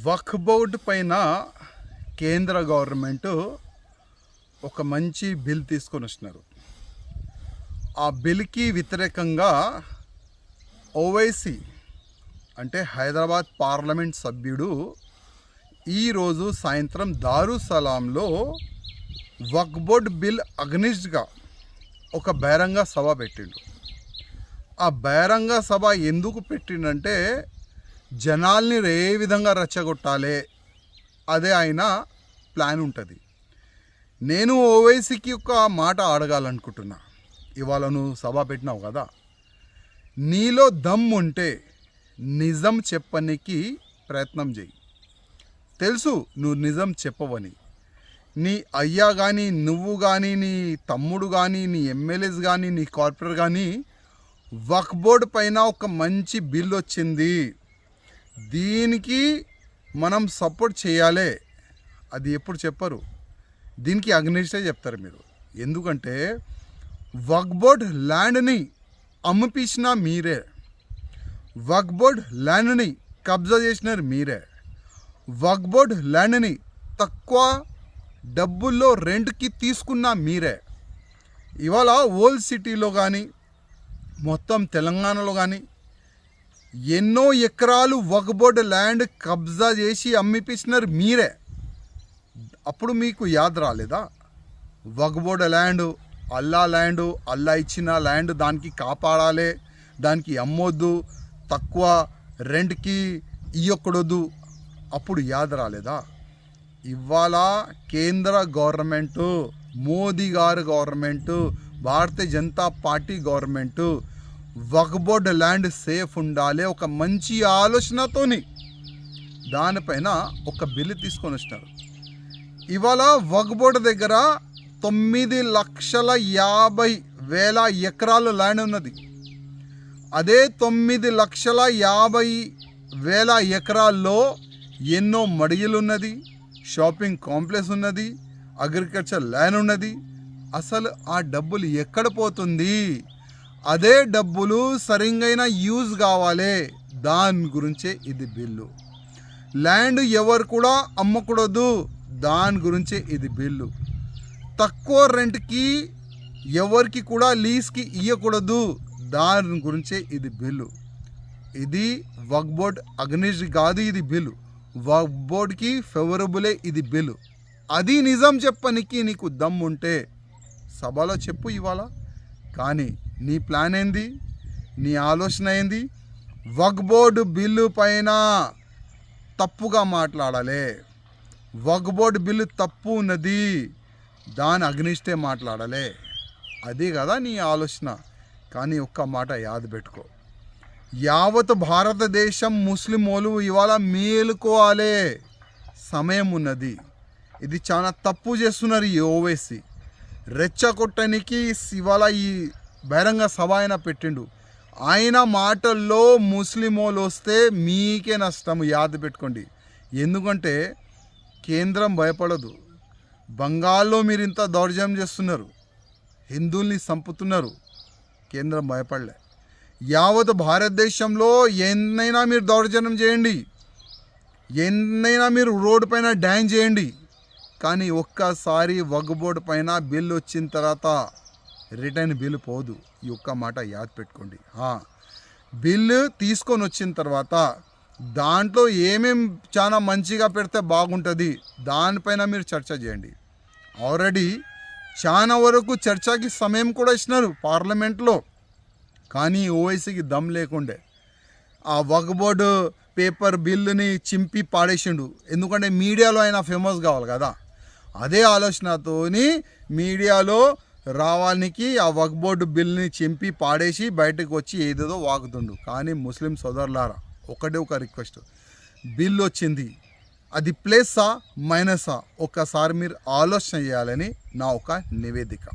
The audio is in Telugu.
వక్ఫ్ బోర్డు పైన కేంద్ర గవర్నమెంట్ ఒక మంచి బిల్ తీసుకొని వచ్చినారు. ఆ బిల్కి వ్యతిరేకంగా ఓవైసీ అంటే హైదరాబాద్ పార్లమెంట్ సభ్యుడు ఈరోజు సాయంత్రం దారుసలాంలో వక్ఫ్ బోర్డ్ బిల్ అగ్నిస్ట్గా ఒక బహిరంగ సభ పెట్టిండు. ఆ బహిరంగ సభ ఎందుకు పెట్టిండంటే జనాల్ని ఏ విధంగా రెచ్చగొట్టాలి అదే ఆయన ప్లాన్ ఉంటుంది. నేను ఓవైసీకి ఒక మాట అడగాలనుకుంటున్నా. ఇవాళ నువ్వు సభ పెట్టినావు కదా, నీలో దమ్ ఉంటే నిజం చెప్పనికి ప్రయత్నం చేయి. తెలుసు నువ్వు నిజం చెప్పవని. నీ అయ్యా కానీ, నువ్వు కానీ, నీ తమ్ముడు కానీ, నీ ఎమ్మెల్యేస్ కానీ, నీ కార్పొరేటర్ కానీ వక్ఫ్ బోర్డు పైన ఒక మంచి బిల్ వచ్చింది, దీనికి మనం సపోర్ట్ చేయాలి, అది ఎప్పుడు చెప్పరు. దీనికి అగ్నిస్టే చెప్తారు మీరు. ఎందుకంటే వక్ఫ్ బోర్డ్ ల్యాండ్ని అమ్మిపించిన మీరే, వక్ఫ్ బోర్డ్ ల్యాండ్ని కబ్జా చేసినారు మీరే, వక్ఫ్ బోర్డ్ ల్యాండ్ని తక్కువ డబ్బుల్లో రెంట్కి తీసుకున్న మీరే. ఇవాళ ఓల్డ్ సిటీలో కానీ మొత్తం తెలంగాణలో కానీ ఎన్నో ఎకరాలు వక్ఫ్ బోర్డ్ ల్యాండ్ కబ్జా చేసి అమ్మిపించినారు మీరే. అప్పుడు మీకు యాద్ రాలేదా? వక్ఫ్ బోర్డ్ ల్యాండ్ అల్లా ఇచ్చిన ల్యాండ్, దానికి కాపాడాలి, దానికి అమ్మొద్దు, తక్కువ రెంట్కి ఇవ్వకూడదు. అప్పుడు యాద్ రాలేదా? ఇవాళ కేంద్ర గవర్నమెంటు, మోదీ గారు government, Bharatiya Janata party government వక్ఫ్ బోర్డ్ ల్యాండ్ సేఫ్ ఉండాలి ఒక మంచి ఆలోచనతోని దానిపైన ఒక బిల్లు తీసుకొని వచ్చినారు. ఇవాళ వక్ఫ్ బోర్డు దగ్గర 9,50,000 ఎకరాలు ల్యాండ్ ఉన్నది. అదే 9,50,000 ఎకరాల్లో ఎన్నో మడిగలు ఉన్నది, షాపింగ్ కాంప్లెక్స్ ఉన్నది, అగ్రికల్చర్ ల్యాండ్ ఉన్నది. అసలు ఆ డబ్బులు ఎక్కడ పోతుంది? అదే డబ్బులు సరిగైన యూజ్ కావాలి, దాని గురించే ఇది బిల్లు. ల్యాండ్ ఎవరు కూడా అమ్మకూడదు, దాని గురించే ఇది బిల్లు. తక్కువ రెంట్కి ఎవరికి కూడా లీజ్కి ఇవ్వకూడదు, దాని గురించే ఇది బిల్లు. ఇది వక్ఫ్ బోర్డ్ అగ్నిస్ట్ కాదు, ఇది బిల్లు వక్ఫ్ బోర్డ్కి ఫేవరబులే ఇది బిల్లు. అది నిజం చెప్పనికి నీకు దమ్ ఉంటే సభలో చెప్పు ఇవాళ. కానీ నీ ప్లాన్ ఏంది? నీ ఆలోచన ఏంది? వక్ఫ్ బోర్డు బిల్లు పైన తప్పుగా మాట్లాడాలి, వక్ఫ్ బోర్డు బిల్లు తప్పు ఉన్నది, దాని అగ్నిస్టే మాట్లాడాలి, అది కదా నీ ఆలోచన. కానీ ఒక్క మాట యాద పెట్టుకో, యావత్ భారతదేశం ముస్లిమోలు ఇవాళ మేలుకోవాలి, సమయం ఉన్నది. ఇది చాలా తప్పు చేస్తున్నారు ఈ ఓవైసీ. రెచ్చగొట్టడానికి ఇవాళ ఈ బహిరంగ సభ ఆయన పెట్టిండు. ఆయన మాటల్లో ముస్లిమోలు వస్తే మీకే నష్టం, యాద పెట్టుకోండి. ఎందుకంటే కేంద్రం భయపడదు. బంగాల్లో మీరు ఇంత దౌర్జన్యం చేస్తున్నారు, హిందువుల్ని చంపుతున్నారు, కేంద్రం భయపడలే. యావత్ భారతదేశంలో ఎన్నైనా మీరు దౌర్జన్యం చేయండి, ఎన్నైనా మీరు రోడ్డు పైన డ్యాన్స్ చేయండి, కానీ ఒక్కసారి వక్ఫ్ బోర్డు పైన బిల్ వచ్చిన తర్వాత రిటర్న్ బిల్ పోదు. ఈ ఒక్క మాట యాద్ పెట్టుకోండి. బిల్లు తీసుకొని వచ్చిన తర్వాత దాంట్లో ఏమేం చాలా మంచిగా పెడితే బాగుంటుంది దానిపైన మీరు చర్చ చేయండి. ఆల్రెడీ చాలా వరకు చర్చకి సమయం కూడా ఇచ్చినారు పార్లమెంట్లో, కానీ ఓవైసీకి దమ్ లేకుండే ఆ వక్ఫ్ బోర్డు పేపర్ బిల్లుని చింపి పాడేసిండు. ఎందుకంటే మీడియాలో ఆయన ఫేమస్ కావాలి కదా. అదే ఆలోచనతోని మీడియాలో రావానికి ఆ వక్ఫ్ బోర్డు బిల్ని చింపి పాడేసి బయటకు వచ్చి ఏదేదో వాగుతుండు. కానీ ముస్లిం సోదరులారా, ఒకటే ఒక రిక్వెస్ట్, బిల్ వచ్చింది, అది ప్లస్సా మైనసా ఒక్కసారి మీరు ఆలోచన చేయాలని నా ఒక నివేదిక.